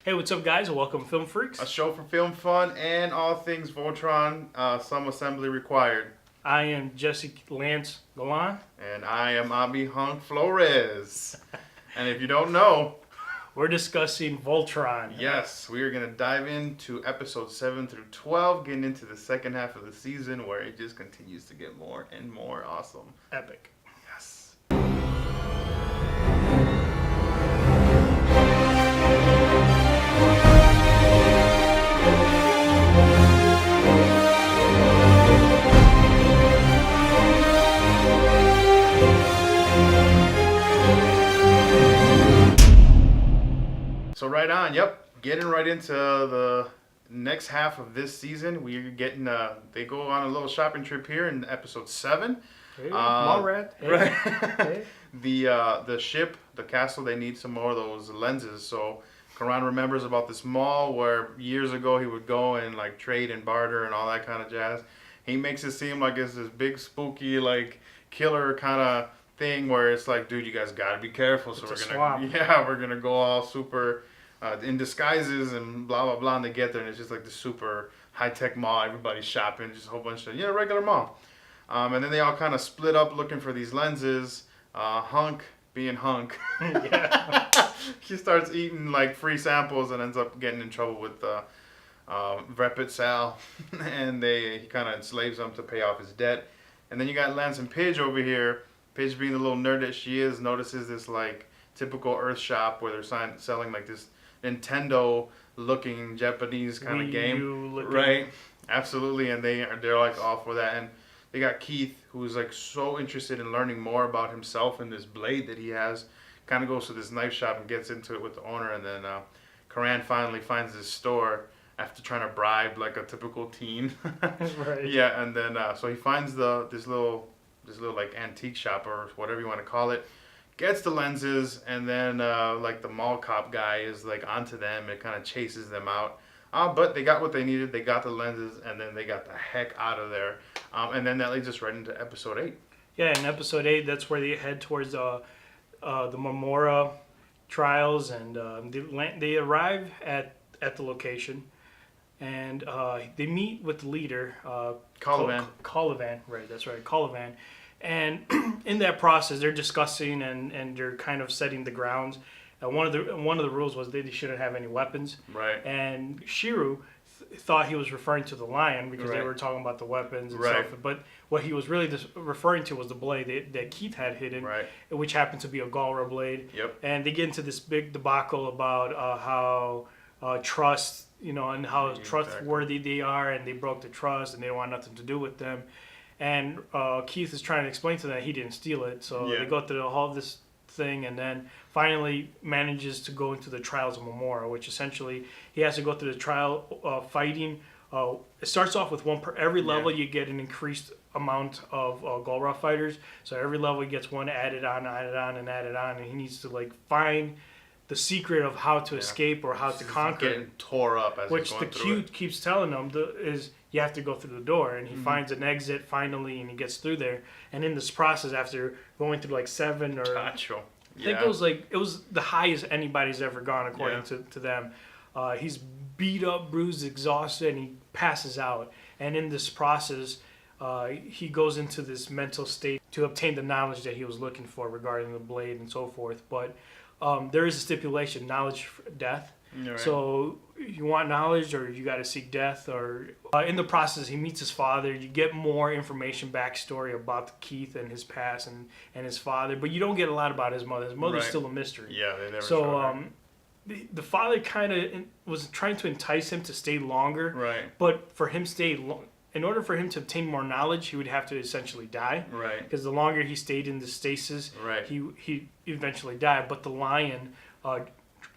Hey, what's up, guys? Welcome, Film Freaks. A show for film fun and all things Voltron, some assembly required. I am Jesse Lance Galan. And I am Abi Hung Flores. And if you don't know, We're discussing Voltron. yes, we are going to dive into episodes 7 through 12, getting into the second half of the season where it just continues to get more and more awesome. Epic. Yes. So right on, yep, getting right into the next half of this season. We're getting, they go on a little shopping trip here in episode 7. Hey, Mallrat. Hey. Right. Hey. The ship, the castle, they need some more of those lenses. So Karan remembers about this mall where years ago he would go and like trade and barter and all that kind of jazz. He makes it seem like it's this big spooky like killer kind of thing where it's like, dude, you guys gotta be careful. So It's a we're gonna, swamp. yeah, we're gonna go all super in disguises and blah blah blah. And they get there and it's just like the super high tech mall. Everybody's shopping, just a whole bunch of regular mall. And then they all kind of split up looking for these lenses. Hunk being Hunk, Yeah. he starts eating like free samples and ends up getting in trouble with Repit Sal, and he kind of enslaves him to pay off his debt. And then you got Lance and Paige over here. Paige, being the little nerd that she is, notices this like typical Earth shop where they're selling like this Nintendo looking Japanese kind of Wii game, U looking. right? Absolutely, and they're like all for that. And they got Keith, who's like so interested in learning more about himself and this blade that he has. Kind of goes to this knife shop and gets into it with the owner, and then Karan finally finds this store after trying to bribe like a typical teen. Right. Yeah, and then so he finds this little like antique shop or whatever you want to call it. Gets the lenses, and then like the mall cop guy is like onto them. It kind of chases them out. But they got what they needed. They got the lenses, and then they got the heck out of there. And then that leads us right into episode 8. Yeah, in episode 8, that's where they head towards the Memora trials, and they arrive at the location, and they meet with the leader, Colivan, right? That's right, Colivan. And in that process, they're discussing and they're kind of setting the grounds. One of the rules was they shouldn't have any weapons. Right. And Shiru thought he was referring to the lion because they Right. were talking about the weapons and Right. stuff. But what he was really referring to was the blade that Keith had hidden, Right. which happened to be a Galra blade. Yep. And they get into this big debacle about how trust, and how Exactly. trustworthy they are, and they broke the trust, and they don't want nothing to do with them. And Keith is trying to explain to them that he didn't steal it. So Yeah. they go through all of this thing, and then finally manages to go into the trials of Memora, which essentially he has to go through the trial fighting. It starts off with one per every level. Yeah. You get an increased amount of Golra fighters. So every level he gets one added on, and he needs to like find the secret of how to escape or how to conquer. Getting tore up as Which he's the going through cute keeps telling him is you have to go through the door, and he finds an exit finally, and he gets through there. And in this process, after going through like 7 or Tacho. I think it was the highest anybody's ever gone according Yeah. to them. He's beat up, bruised, exhausted, and he passes out. And in this process, he goes into this mental state to obtain the knowledge that he was looking for regarding the blade and so forth. But there is a stipulation: knowledge, death. Right. So you want knowledge, or you got to seek death. Or in the process, he meets his father. You get more information, backstory about Keith and his past and his father, but you don't get a lot about his mother. His mother's Right. still a mystery. Yeah, they never showed So her. the father kind of was trying to entice him to stay longer. Right. But for him in order for him to obtain more knowledge, he would have to essentially die. Right. Because the longer he stayed in the stasis, Right. he eventually died. But the lion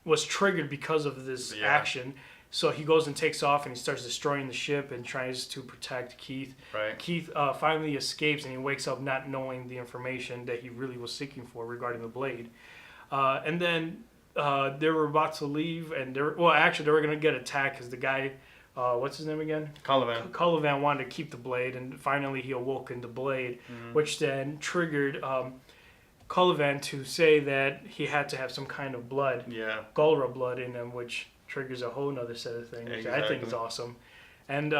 was triggered because of this Yeah. action. So he goes and takes off, and he starts destroying the ship and tries to protect Keith. Right. Keith finally escapes, and he wakes up not knowing the information that he really was seeking for regarding the blade. And then they were about to leave, and they were going to get attacked because the guy, what's his name again? Colivan. Colivan wanted to keep the blade, and finally he awoke in the blade, which then triggered Colivan to say that he had to have some kind of blood, Yeah. Galra blood in him, which triggers a whole nother set of things, which I think is Exactly. awesome. And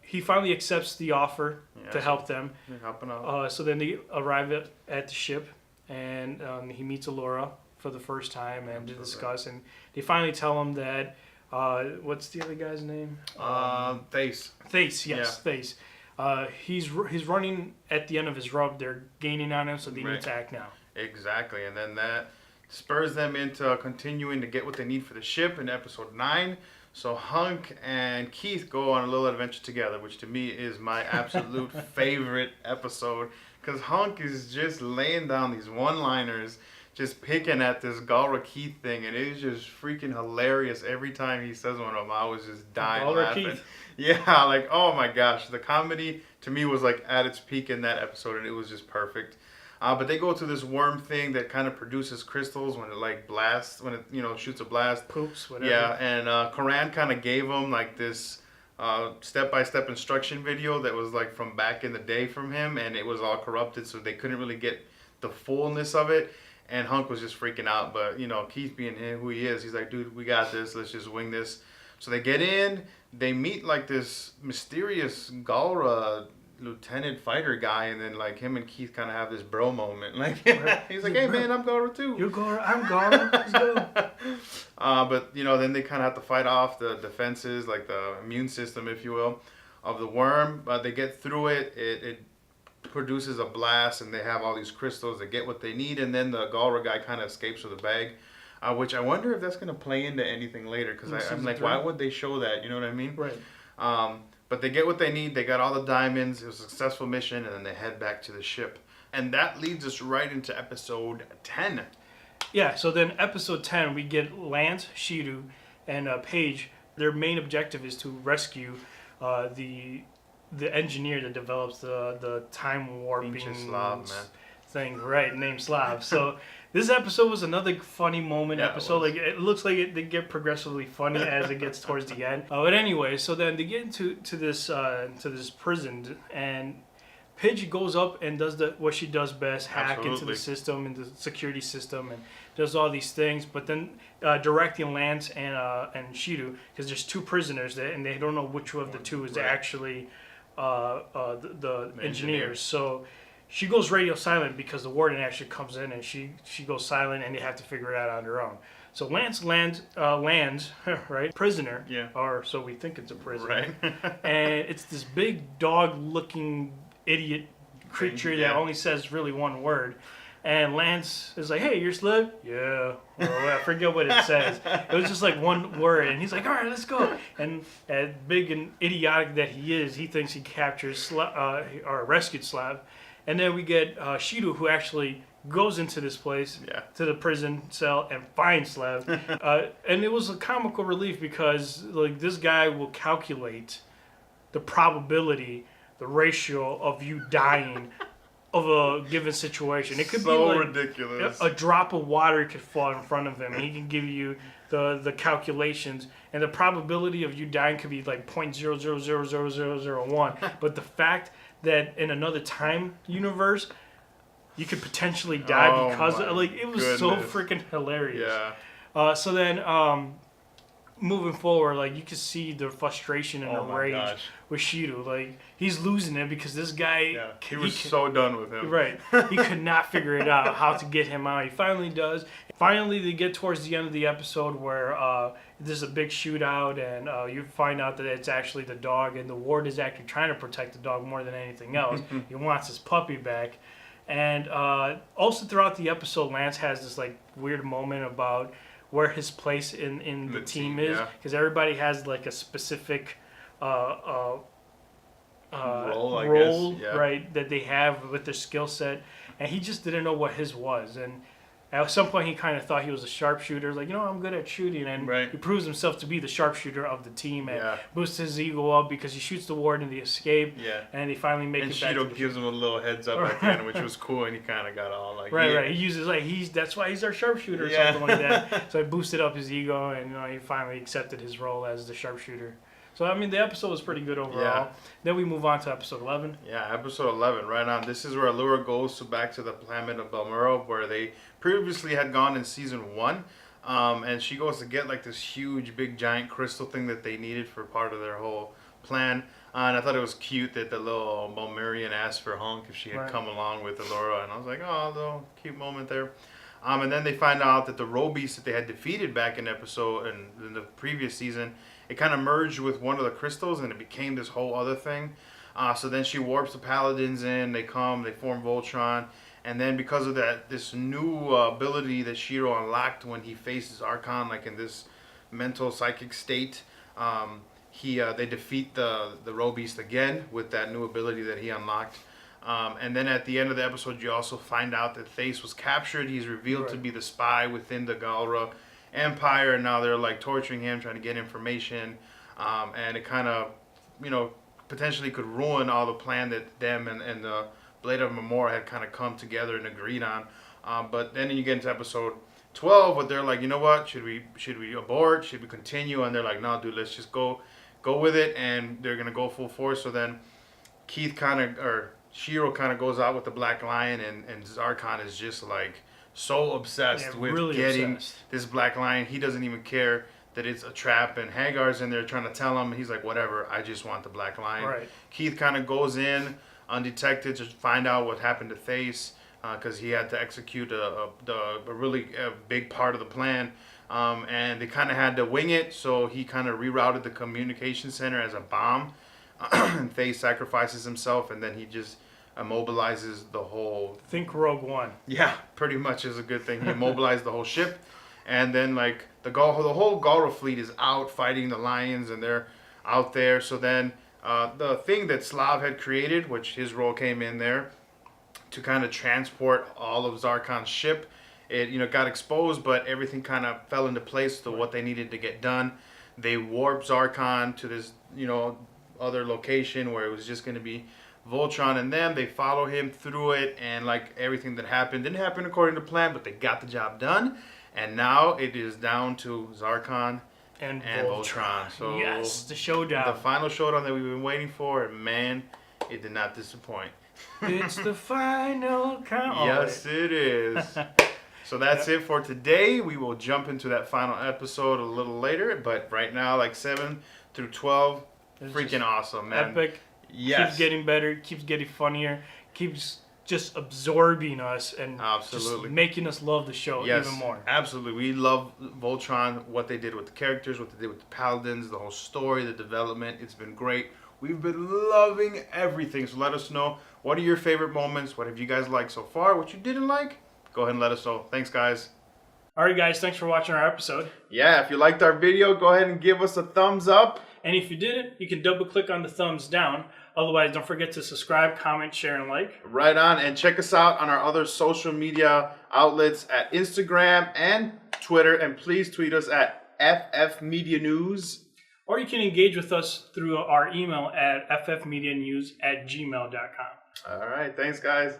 he finally accepts the offer Yeah, to so help them. you're helping out. So then they arrive at the ship, and he meets Allura for the first time and to Absolutely. discuss. And they finally tell him that what's the other guy's name? Thace. Thace, yes, Thace. He's running at the end of his rope. They're gaining on him, so they need to act now. Exactly, and then that spurs them into continuing to get what they need for the ship in episode 9. So Hunk and Keith go on a little adventure together, which to me is my absolute favorite episode, because Hunk is just laying down these one-liners, just picking at this Galra Keith thing, and it is just freaking hilarious every time he says one of them. I was just dying Galra laughing. Keith. Yeah, like, oh my gosh, the comedy to me was like at its peak in that episode, and it was just perfect. But they go to this worm thing that kind of produces crystals when it like blasts, when it shoots a blast. Poops, whatever. Yeah, and Karan kind of gave them like this step-by-step instruction video that was like from back in the day from him, and it was all corrupted, so they couldn't really get the fullness of it. And Hunk was just freaking out, but Keith being who he is, he's like, dude, we got this. Let's just wing this. So they get in. They meet like this mysterious Galra lieutenant fighter guy, and then like him and Keith kind of have this bro moment. Like he's like, hey man, I'm Galra too. You're Galra, I'm Galra. Let's go. But then they kind of have to fight off the defenses, like the immune system, if you will, of the worm. But they get through it. It produces a blast, and they have all these crystals that get what they need. And then the Galra guy kind of escapes with a bag, which I wonder if that's going to play into anything later. Because I'm like, why would they show that? You know what I mean? Right. But they get what they need. They got all the diamonds. It was a successful mission, and then they head back to the ship. And that leads us right into episode 10. Yeah, so then episode 10, we get Lance, Shiru, and Paige. Their main objective is to rescue the engineer that develops the time warping Ancient Slav, man. thing, right? Named Slav. So this episode was another funny moment episode. Like it looks like they get progressively funny as it gets towards the end. But anyway, so then they get into this prison, and Paige goes up and does what she does best: hack into the system, into the security system, and does all these things. But then directing Lance and Shiru, because there's two prisoners there, and they don't know which of the two is actually the engineers. So she goes radio silent because the warden actually comes in, and she goes silent, and they have to figure it out on their own. So Lance lands right, prisoner, or so we think it's a prisoner, Right. and it's this big dog-looking idiot creature that only says really one word. And Lance is like, hey, you're Slug? Yeah. Or I forget what it says. It was just like one word. And he's like, all right, let's go. And big and idiotic that he is, he thinks he captures or rescued Slav. And then we get Shiru, who actually goes into this place, to the prison cell, and finds Slav. And it was a comical relief because like this guy will calculate the probability, the ratio of you dying of a given situation. It could be like ridiculous. A drop of water could fall in front of him, and he can give you the calculations, and the probability of you dying could be like 0.000001. But the fact that in another time universe you could potentially die because it was so freaking hilarious. Yeah. So then moving forward, like you could see the frustration and the rage with Shiru. Like he's losing it because this guy he was so done with him. Right. He could not figure it out how to get him out. He finally does. Finally, they get towards the end of the episode where there's a big shootout, and you find out that it's actually the dog, and the ward is actually trying to protect the dog more than anything else. He wants his puppy back. And also throughout the episode, Lance has this like weird moment about where his place in the team is, because everybody has like a specific role, guess. Right, that they have with their skill set, and he just didn't know what his was. And at some point, he kind of thought he was a sharpshooter, like, I'm good at shooting, and he proves himself to be the sharpshooter of the team, and boosts his ego up because he shoots the ward in the escape, and they finally make it back. And Shido gives him a little heads up at the end, which was cool, and he kind of got all like, right. He uses like that's why he's our sharpshooter or something like that. So it boosted up his ego, and he finally accepted his role as the sharpshooter. So, I mean, the episode was pretty good overall. Yeah. Then we move on to episode 11. Yeah, episode 11, right on. This is where Allura goes back to the planet of Balmuro, where they previously had gone in season 1. And she goes to get like this huge, big, giant crystal thing that they needed for part of their whole plan. And I thought it was cute that the little Balmerian asked for Hunk if she had come along with Allura. And I was like, oh, a little cute moment there. And then they find out that the Robeast that they had defeated back in in the previous season, it kind of merged with one of the crystals and it became this whole other thing. So then she warps the Paladins in. They come, they form Voltron. And then because of that, this new ability that Shiro unlocked when he faces Archon, like in this mental psychic state, they defeat the Robeast again with that new ability that he unlocked. And then at the end of the episode, you also find out that Thace was captured. He's revealed to be the spy within the Galra Empire, and now they're like torturing him, trying to get information. And it kind of, potentially could ruin all the plan that them and the Blade of Mamora had kind of come together and agreed on. But then you get into episode 12, where they're like, you know what? Should we abort? Should we continue? And they're like, no, dude, let's just go with it. And they're gonna go full force. So then Shiro kind of goes out with the Black Lion, and Zarkon is just like so obsessed with really getting this Black Lion. He doesn't even care that it's a trap, and Hagar's in there trying to tell him. He's like, whatever, I just want the Black Lion. Right. Keith kind of goes in undetected to find out what happened to Thace, because he had to execute a really big part of the plan. And they kind of had to wing it, so he kind of rerouted the communication center as a bomb. And Thace sacrifices himself, and then he just immobilizes the whole... Think Rogue One. Yeah, pretty much is a good thing. He immobilized the whole ship, and then like the whole Galra fleet is out fighting the Lions, and they're out there. So then the thing that Slav had created, which his role came in there, to kind of transport all of Zarkon's ship, it got exposed, but everything kind of fell into place to what they needed to get done. They warped Zarkon to this other location where it was just going to be Voltron and them. They follow him through it, and like everything that happened didn't happen according to plan, but they got the job done. And now it is down to Zarkon and Voltron. So yes, the showdown. The final showdown that we've been waiting for, and man, it did not disappoint. It's the final count. Yes, it is. So that's it for today. We will jump into that final episode a little later, but right now, like 7 through 12, it's freaking awesome, man. Epic. Yes. Keeps getting better, keeps getting funnier, keeps just absorbing us and just making us love the show even more. Absolutely. We love Voltron, what they did with the characters, what they did with the Paladins, the whole story, the development. It's been great. We've been loving everything. So let us know, what are your favorite moments? What have you guys liked so far? What you didn't like? Go ahead and let us know. Thanks, guys. All right, guys. Thanks for watching our episode. Yeah, if you liked our video, go ahead and give us a thumbs up. And if you didn't, you can double click on the thumbs down. Otherwise, don't forget to subscribe, comment, share, and like. Right on. And check us out on our other social media outlets at Instagram and Twitter. And please tweet us at FF Media News. Or you can engage with us through our email at ffmedianews@gmail.com. All right. Thanks, guys.